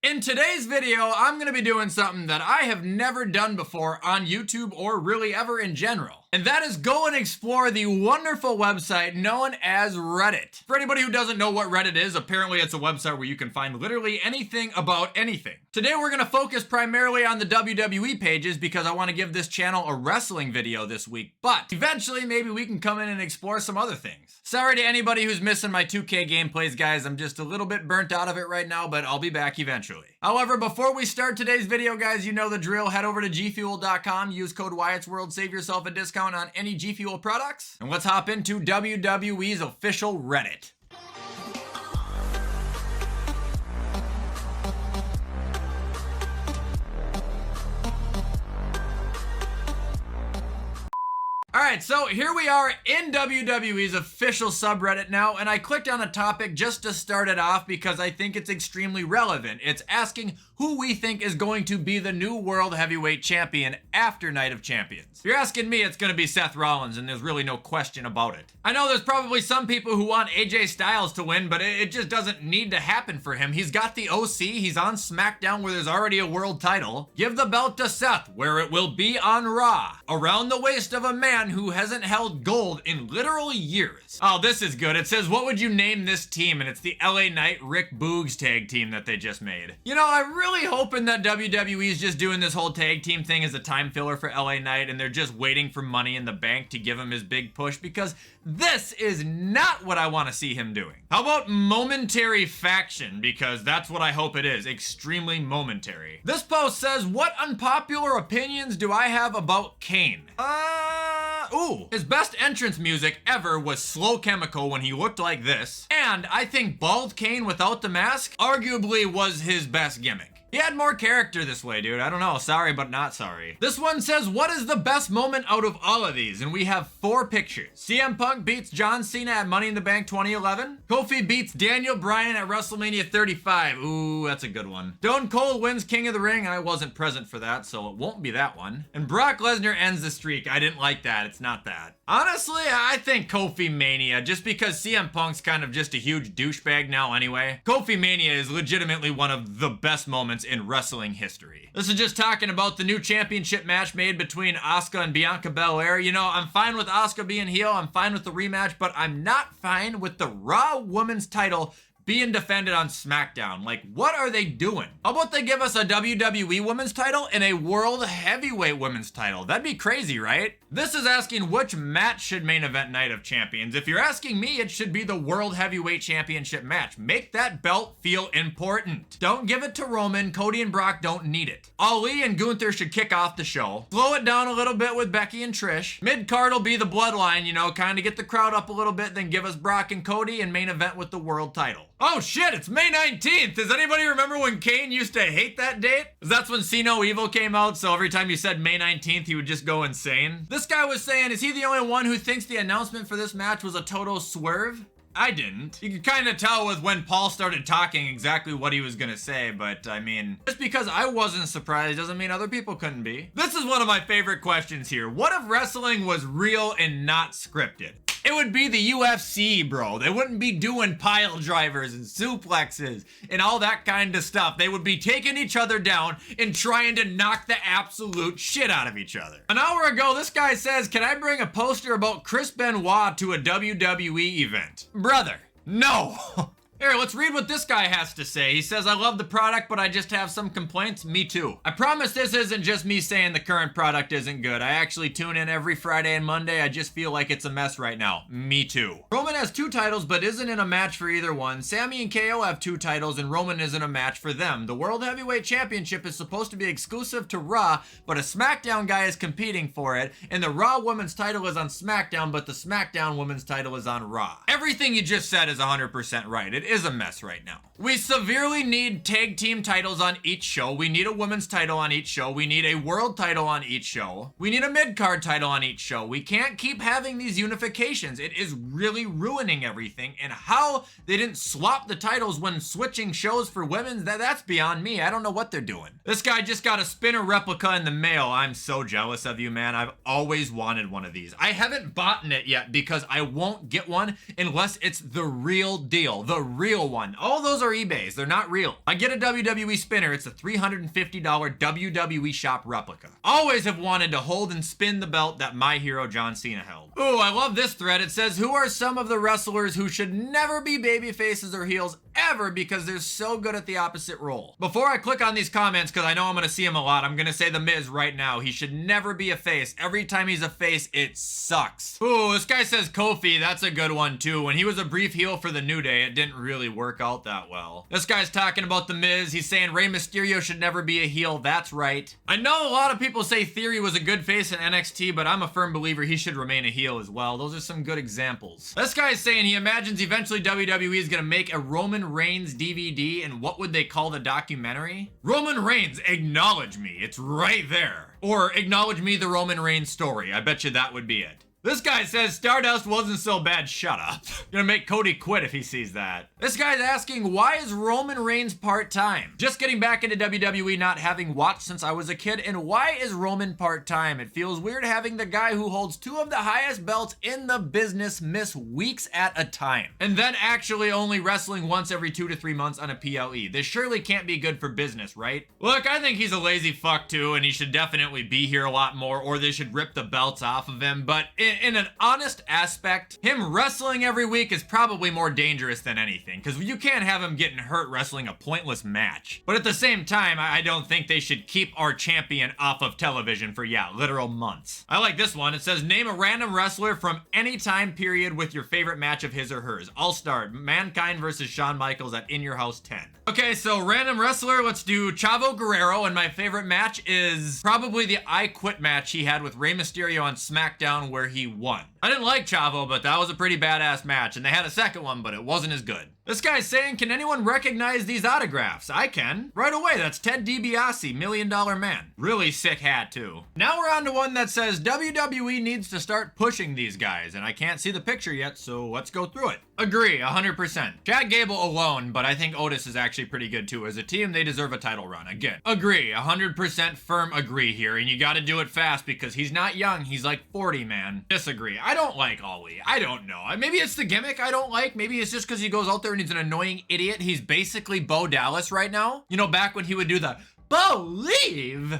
In today's video, I'm going to be doing something that I have never done before on YouTube or really ever in general. And that is go and explore the wonderful website known as Reddit. For anybody who doesn't know what Reddit is, apparently it's a website where you can find literally anything about anything. Today we're going to focus primarily on the WWE pages because I want to give this channel a wrestling video this week, but eventually maybe we can come in and explore some other things. Sorry to anybody who's missing my 2K gameplays, guys. I'm just a little bit burnt out of it right now, but I'll be back eventually. However, before we start today's video, guys, you know the drill. Head over to gfuel.com, use code WyattzWorld, save yourself a discount on any G Fuel products. And let's hop into WWE's official Reddit. Alright, so here we are in WWE's official subreddit now, and I clicked on a topic just to start it off because I think it's extremely relevant. It's asking who we think is going to be the new World Heavyweight Champion after Night of Champions. If you're asking me, it's going to be Seth Rollins, and there's really no question about it. I know there's probably some people who want AJ Styles to win, but it just doesn't need to happen for him. He's got the OC, he's on SmackDown where there's already a world title. Give the belt to Seth, where it will be on Raw, around the waist of a man who hasn't held gold in literal years. Oh, this is good. It says, what would you name this team? And it's the LA Knight Rick Boogs tag team that they just made. You know, I'm really hoping that WWE is just doing this whole tag team thing as a time filler for LA Knight, and they're just waiting for Money in the Bank to give him his big push, because this is not what I want to see him doing. How about momentary faction? Because that's what I hope it is. Extremely momentary. This post says, what unpopular opinions do I have about Kane? His best entrance music ever was Slow Chemical when he looked like this. And I think Bald Kane without the mask arguably was his best gimmick. He had more character this way, dude. I don't know. Sorry, but not sorry. This one says, what is the best moment out of all of these? And we have 4 pictures. CM Punk beats John Cena at Money in the Bank 2011. Kofi beats Daniel Bryan at WrestleMania 35. Ooh, that's a good one. Stone Cold wins King of the Ring. I wasn't present for that, so it won't be that one. And Brock Lesnar ends the streak. I didn't like that. It's not that. Honestly, I think Kofi Mania, just because CM Punk's kind of just a huge douchebag now anyway. Kofi Mania is legitimately one of the best moments in wrestling history. This is just talking about the new championship match made between Asuka and Bianca Belair. You know, I'm fine with Asuka being heel, I'm fine with the rematch, but I'm not fine with the Raw Women's title being defended on SmackDown. Like, what are they doing? How about they give us a WWE Women's title and a World Heavyweight Women's title? That'd be crazy, right? This is asking which match should main event Night of Champions. If you're asking me, it should be the World Heavyweight Championship match. Make that belt feel important. Don't give it to Roman. Cody and Brock don't need it. Ali and Gunther should kick off the show. Slow it down a little bit with Becky and Trish. Mid-card will be the Bloodline, you know, kind of get the crowd up a little bit, then give us Brock and Cody and main event with the world title. Oh shit, it's May 19th. Does anybody remember when Kane used to hate that date? That's when See No Evil came out, so every time you said May 19th, he would just go insane. This guy was saying, is he the only one who thinks the announcement for this match was a total swerve? I didn't. You could kind of tell with when Paul started talking exactly what he was gonna say, but I mean, just because I wasn't surprised doesn't mean other people couldn't be. This is one of my favorite questions here. What if wrestling was real and not scripted? It would be the UFC, bro. They wouldn't be doing pile drivers and suplexes and all that kind of stuff. They would be taking each other down and trying to knock the absolute shit out of each other. An hour ago, this guy says, can I bring a poster about Chris Benoit to a WWE event? Brother, no. Here, let's read what this guy has to say. He says, I love the product, but I just have some complaints. Me too. I promise this isn't just me saying the current product isn't good. I actually tune in every Friday and Monday. I just feel like it's a mess right now. Me too. Roman has 2 titles, but isn't in a match for either one. Sammy and KO have 2 titles, and Roman isn't a match for them. The World Heavyweight Championship is supposed to be exclusive to Raw, but a SmackDown guy is competing for it, and the Raw Women's title is on SmackDown, but the SmackDown Women's title is on Raw. Everything you just said is 100% right. It is a mess right now. We severely need tag team titles on each show. We need a women's title on each show. We need a world title on each show. We need a mid-card title on each show. We can't keep having these unifications. It is really ruining everything. And how they didn't swap the titles when switching shows for women's, that's beyond me. I don't know what they're doing. This guy just got a spinner replica in the mail. I'm so jealous of you, man. I've always wanted one of these. I haven't bought it yet because I won't get one unless it's the real deal. The real one. All those are eBays. They're not real. I get a WWE spinner. It's a $350 WWE shop replica. Always have wanted to hold and spin the belt that my hero John Cena held. Ooh, I love this thread. It says, who are some of the wrestlers who should never be baby faces or heels ever because they're so good at the opposite role? Before I click on these comments, because I know I'm going to see him a lot, I'm going to say The Miz right now. He should never be a face. Every time he's a face, it sucks. Ooh, this guy says Kofi. That's a good one too. When he was a brief heel for the New Day, it didn't really work out that well. This guy's talking about The Miz. He's saying Rey Mysterio should never be a heel. That's right. I know a lot of people say Theory was a good face in NXT, but I'm a firm believer he should remain a heel as well. Those are some good examples. This guy's saying he imagines eventually WWE is going to make a Roman Reigns DVD, and what would they call the documentary? Roman Reigns, acknowledge me. It's right there. Or acknowledge me, the Roman Reigns story. I bet you that would be it. This guy says Stardust wasn't so bad. Shut up. Gonna make Cody quit if he sees that. This guy's asking, why is Roman Reigns part-time? Just getting back into WWE, not having watched since I was a kid, and why is Roman part-time? It feels weird having the guy who holds two of the highest belts in the business miss weeks at a time, and then actually only wrestling once every 2 to 3 months on a PLE. This surely can't be good for business, right? Look, I think he's a lazy fuck too, and he should definitely be here a lot more, or they should rip the belts off of him, but in an honest aspect, him wrestling every week is probably more dangerous than anything, because you can't have him getting hurt wrestling a pointless match. But at the same time, I don't think they should keep our champion off of television for, yeah, literal months. I like this one. It says, name a random wrestler from any time period with your favorite match of his or hers. I'll start. Mankind versus Shawn Michaels at In Your House 10. Okay, so random wrestler, let's do Chavo Guerrero, and my favorite match is probably the I Quit match he had with Rey Mysterio on SmackDown where he won. I didn't like Chavo, but that was a pretty badass match, and they had a second one, but it wasn't as good. This guy's saying, can anyone recognize these autographs? I can. Right away, that's Ted DiBiase, $1 Million Man. Really sick hat, too. Now we're on to one that says, WWE needs to start pushing these guys, and I can't see the picture yet, so let's go through it. Agree, 100%. Chad Gable alone, but I think Otis is actually pretty good, too. As a team, they deserve a title run. Again, agree, 100% firm agree here, and you gotta do it fast because he's not young, he's like 40, man. Disagree. I don't like Ali. I don't know. Maybe it's the gimmick I don't like. Maybe it's just because he goes out there and he's an annoying idiot. He's basically Bo Dallas right now. You know, back when he would do the believe.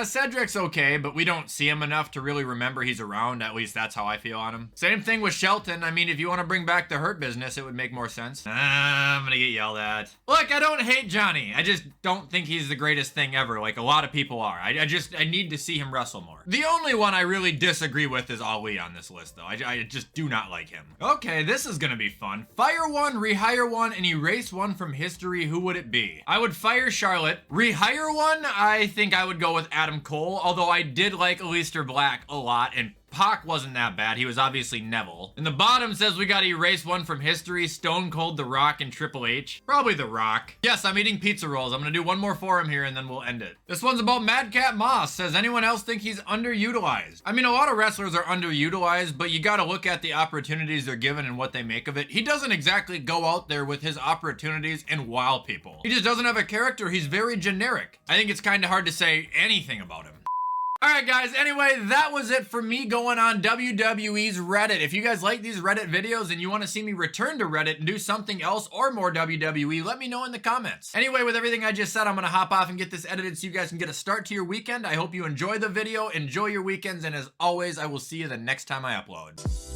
Cedric's okay, but we don't see him enough to really remember he's around. At least that's how I feel on him. Same thing with Shelton. I mean, if you want to bring back the Hurt Business, it would make more sense. I'm gonna get yelled at. Look, I don't hate Johnny. I just don't think he's the greatest thing ever, like a lot of people are. I need to see him wrestle more. The only one I really disagree with is Ali on this list, though. I just do not like him. Okay, this is gonna be fun. Fire one, rehire one, and erase one from history. Who would it be? I would fire Charlotte. Rehire one, I think I would go with Adam Cole, although I did like Aleister Black a lot, and Pac wasn't that bad. He was obviously Neville. And the bottom says we gotta erase one from history. Stone Cold, The Rock, and Triple H. Probably The Rock. Yes, I'm eating pizza rolls. I'm gonna do one more for him here and then we'll end it. This one's about Madcap Moss. Says, anyone else think he's underutilized? I mean, a lot of wrestlers are underutilized, but you gotta look at the opportunities they're given and what they make of it. He doesn't exactly go out there with his opportunities and wow people. He just doesn't have a character. He's very generic. I think it's kind of hard to say anything about him. Alright guys, anyway, that was it for me going on WWE's Reddit. If you guys like these Reddit videos and you want to see me return to Reddit and do something else or more WWE, let me know in the comments. Anyway, with everything I just said, I'm going to hop off and get this edited so you guys can get a start to your weekend. I hope you enjoy the video, enjoy your weekends, and as always, I will see you the next time I upload.